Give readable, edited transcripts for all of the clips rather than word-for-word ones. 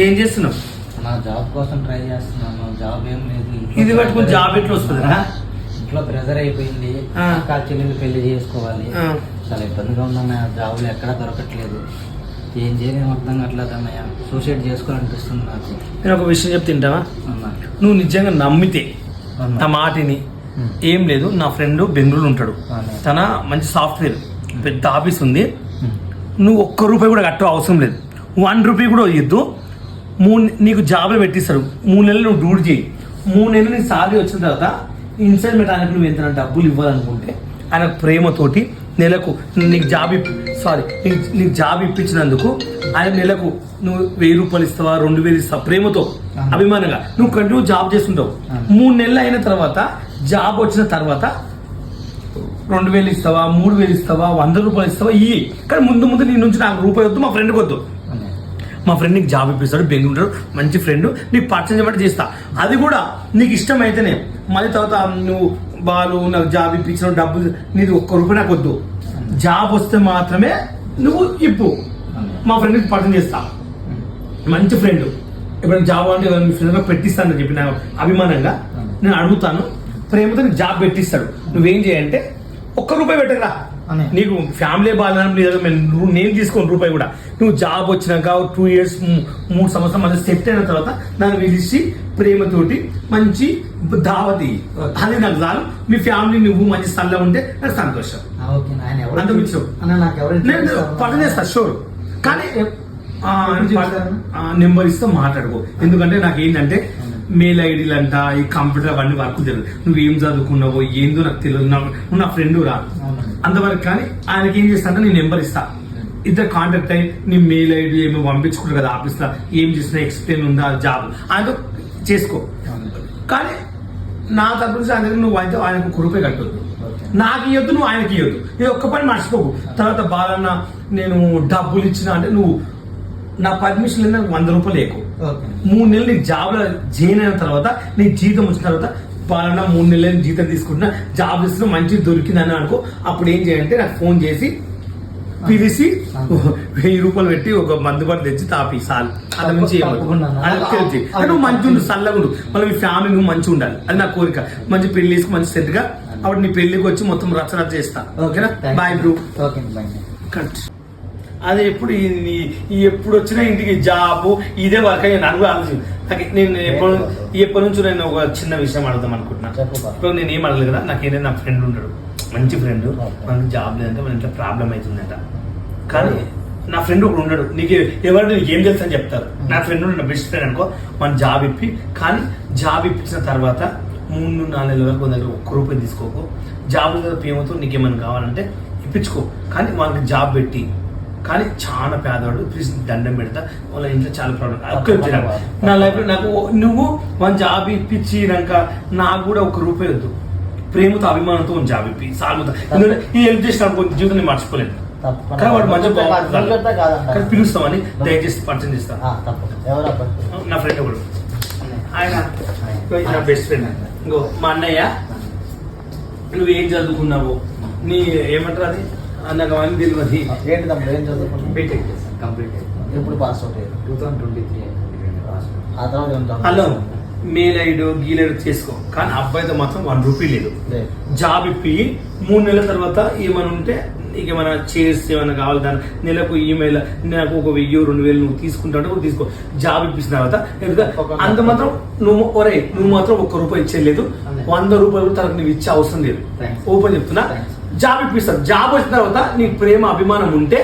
ఏం చేస్తున్నావు? నా జాబ్ కోసం ట్రై చేస్తున్నాను. జాబ్ ఏం లేదు. ఇది పట్టుకుని జాబ్ ఎట్లా వస్తుంది? ఇంట్లో ప్రెజర్ అయిపోయింది. అక్క చెల్లెలు పెళ్లి చేసుకోవాలి. చాలా ఇబ్బందిగా ఉందన్న. జాబులు ఎక్కడా దొరకట్లేదు. ఏం చేయలేము, అర్థం కావట్లేదు అన్నయ్య. సూసైడ్ చేసుకోవాలనిపిస్తుంది నాకు. నేను ఒక విషయం చెప్తుంటావా? నువ్వు నిజంగా నమ్మితే నా మాటిని ఏం లేదు. నా ఫ్రెండ్ బెంగళూరు ఉంటాడు. తన మంచి సాఫ్ట్వేర్ పెద్ద ఆఫీస్ ఉంది. నువ్వు ఒక్క రూపాయి కూడా కట్ట అవసరం లేదు. 1 రూపీ కూడా ఇద్దు. నీకు జాబ్లో పెట్టిస్తాడు. 3 నెలలు నువ్వు డ్యూటీ చేయి. 3 నెలలు నీకు సాలరీ వచ్చిన తర్వాత ఇన్స్టాల్మెంట్ ఆయనకు నువ్వు ఎంత డబ్బులు ఇవ్వాలనుకుంటే ఆయన ప్రేమతోటి నెలకు నీకు జాబ్ ఇప్పించినందుకు ఆయన నెలకు నువ్వు 1000 రూపాయలు ఇస్తావా, 2000 ఇస్తావా, ప్రేమతో అభిమానంగా నువ్వు కంటిన్యూ జాబ్ చేస్తుంటావు. 3 నెలలు అయిన తర్వాత జాబ్ వచ్చిన తర్వాత 2000 ఇస్తావా, 3000 ఇస్తావా, 100 రూపాయలు ఇస్తావా ఇవి. కానీ ముందు నీ నుంచి నాకు రూపాయి వద్దు, మా ఫ్రెండ్కి వద్దు. మా ఫ్రెండ్ నీకు జాబ్ ఇప్పిస్తాడు, బెంగళూరు మంచి ఫ్రెండ్, నీకు పరిచయం చేయబట్టి చేస్తా. అది కూడా నీకు ఇష్టమైతేనే. మళ్ళీ తర్వాత నువ్వు నాకు జాబ్ ఇప్పించిన డబ్బులు నీది 1 రూపాయి నాకు వద్దు. జాబ్ వస్తే మాత్రమే నువ్వు ఇప్పు. మా ఫ్రెండ్కి పరిచయం చేస్తా. మంచి ఫ్రెండ్. ఎప్పుడైనా జాబ్ అంటే మీ ఫ్రెండ్గా పెట్టిస్తానని చెప్పి నా అభిమానంగా నేను అడుగుతాను. ప్రేమతో నీకు జాబ్ పెట్టిస్తాడు. నువ్వేం చేయంటే 1 రూపాయి పెట్టరా. నీకు ఫ్యామిలీ బాధనం లేదు, నేను తీసుకోను రూపాయి కూడా. నువ్వు జాబ్ వచ్చినాక 2 ఇయర్స్ 3 సంవత్సరం మళ్ళీ సెట్ అయిన తర్వాత నన్ను పిలిచి ప్రేమతోటి మంచి దావతి అది నాకు చాలు. మీ ఫ్యామిలీ నువ్వు మంచి స్థలంలో ఉంటే నాకు సంతోషం. పని చేస్తా షూర్. కానీ నెంబర్ ఇస్తే మాట్లాడుకో. ఎందుకంటే నాకు ఏంటంటే మెయిల్ ఐడీలు అంట, ఈ కంప్యూటర్ అవన్నీ వర్క్ తెలియదు. నువ్వేం చదువుకున్నావో ఏందో నాకు తెలియదు. నువ్వు నా ఫ్రెండ్ రా అంతవరకు. కానీ ఆయనకి ఏం చేస్తా అంటే నీ నెంబర్ ఇస్తా. ఇద్దరు కాంటాక్ట్ అయ్యి నీ మెయిల్ ఐడి ఏమో పంపించుకుంటారు కదా ఆఫీస్లో, ఏం చేసినా ఎక్స్ప్లెయిన్ ఉందా జాబ్ ఆయనతో చేసుకో. కానీ నా తరపు నుంచి ఆయన నువ్వు అయితే ఆయనకు 1 రూపాయి కట్టొద్దు. నాకు ఇవ్వద్దు, నువ్వు ఆయనకి ఇవ్వద్దు. ఇది ఒక్క పని మర్చిపోకు. తర్వాత బాలన్న నేను డబ్బులు ఇచ్చిన అంటే నువ్వు నా పర్మిషన్ లేదా 100 రూపాయలు ఎక్కువ. 3 నెలలు నీకు జాబ్లో జాయిన్ అయిన తర్వాత నీ జీతం వచ్చిన తర్వాత బాలన్న 3 నెలలు జీతం తీసుకుంటున్నా, జాబ్ ఇస్తున్నా, మంచి దొరికిందని అనుకో. అప్పుడు ఏం చేయాలంటే నాకు ఫోన్ చేసి పిలిచి 1000 రూపాయలు పెట్టి ఒక మందుబాటు తెచ్చి తాపి సాల్. అది నుంచి నువ్వు మంచి ఉండు, చల్లగా ఉండు. మళ్ళీ మీ ఫ్యామిలీ నువ్వు మంచిగా ఉండాలి. అది నా కోరిక. మంచి పెళ్లి చేసుకు మంచి సెట్ గా. అప్పుడు నీ పెళ్లికి వచ్చి మొత్తం రచ్చ చేస్తా. ఓకేనా? Bye bro. అదే ఎప్పుడు ఎప్పుడు వచ్చినా ఇంటికి జాబ్ ఇదే వర్క్ అయ్యి నాకు ఆలోచన. నేను ఎప్పటి నుంచో నేను ఒక చిన్న విషయం అడుగుదాం అనుకుంటున్నా. ఇప్పుడు నేను ఏం అడగలేదు కదా. నాకు ఏదైనా నా ఫ్రెండ్ ఉంటాడు, మంచి ఫ్రెండ్. మనకి జాబ్ లేదంటే మన ఇంట్లో ప్రాబ్లం అవుతుందంట. కానీ నా ఫ్రెండ్ ఒకడు ఉన్నాడు. నీకు ఎవరు ఏం తెలుసు అని చెప్తారు. నా ఫ్రెండ్ నా బెస్ట్ ఫ్రెండ్ అనుకో. మన జాబ్ ఇప్పి, కానీ జాబ్ ఇప్పించిన తర్వాత 3-4 నెలల వరకు దగ్గర 1 రూపాయి తీసుకోకు. జాబ్ ప్రేమతో నీకేమైనా కావాలంటే ఇప్పించుకో. కానీ వాళ్ళకి జాబ్ పెట్టి, కానీ చాలా పేదవాడు, ప్లీజ్ దండం పెడతా. వాళ్ళ ఇంట్లో చాలా ప్రాబ్లం. నా లైఫ్లో నాకు నువ్వు మన జాబ్ ఇప్పించినాక నాకు కూడా 1 రూపాయి వద్దు. ప్రేమతో అభిమానంతో జాబ్ ఇప్పి సాగుతా. ఎందుకంటే ఈ హెల్ప్ చేసిన అనుకో జీవితం నేను మర్చిపోలేదు. కానీ వాడు మంచిగా కానీ పిలుస్తామని దయచేసి పరిచయం చేస్తాను. నా ఫ్రెండ్ ఒకడు, ఆయన నా బెస్ట్ ఫ్రెండ్. ఇంకో మా అన్నయ్య. నువ్వు ఏం చదువుకున్నావు, నీ ఏమంటారు అది నాకు అవన్నీ తెలియదు. ఏంటి తమ్ముడు ఏం చదువుకున్నావు? బీటెక్ చేస్తాను, కంప్లీట్ అయ్యింది. ఎప్పుడు పాస్ అవుట్ అయ్యారు? 2023. ఆ తర్వాత హలో మెయిల్ ఐడి గీలేడు చేసుకో. కానీ అబ్బాయితో మాత్రం 1 రూపీ లేదు. జాబ్ ఇప్పి 3 నెలల తర్వాత ఏమైనా ఉంటే నీకు ఏమైనా చేస్తే ఏమైనా కావాలి దాని నెలకు ఈమెయిల్ నాకు 1000-2000 నువ్వు తీసుకుంటావు కూడా తీసుకో. జాబ్ ఇప్పించిన తర్వాత అంత మాత్రం నువ్వు మాత్రం 1 రూపాయి ఇచ్చేయలేదు. 100 రూపాయలు తనకు నువ్వు ఇచ్చే అవసరం లేదు. ఓపెన్ చెప్తున్నా. జాబ్ ఇప్పిస్తాడు. జాబ్ వచ్చిన తర్వాత నీకు ప్రేమ అభిమానం ఉంటే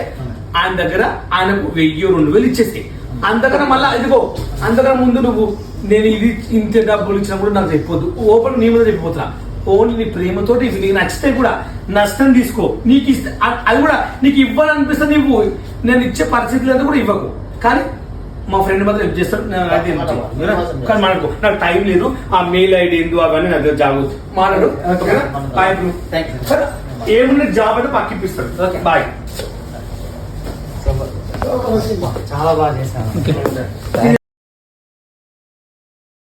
ఆయన దగ్గర ఆయనకు 1000-2000 ఇచ్చేస్తే అంతకన్నా మళ్ళీ ఇదిగో అంతకన్నా ముందు నువ్వు నేను ఇది ఇంత డబ్బులు ఇచ్చినప్పుడు నాకు చెప్పొద్దు. ఓపెన్ నీ మీద చెప్పిపోతున్నా. ఓన్లీ నీ ప్రేమతోటి నీకు నచ్చితే కూడా నష్టం తీసుకో. నీకు ఇస్తే అది కూడా నీకు ఇవ్వాలనిపిస్తే నువ్వు నేను ఇచ్చే పరిస్థితులు కూడా ఇవ్వకు. కానీ మా ఫ్రెండ్ మాత్రం హెల్ప్ చేస్తాడు. కానీ మనకు నాకు టైం లేదు. ఆ మెయిల్ ఐడి ఏందో అవన్నీ నా దగ్గర జాబ్ మాట్లాడు. ఏమున్నా జాబ్ అంటే పక్కిప్పిస్తాడు. బాయ్. చాలా బాగా చేశాను.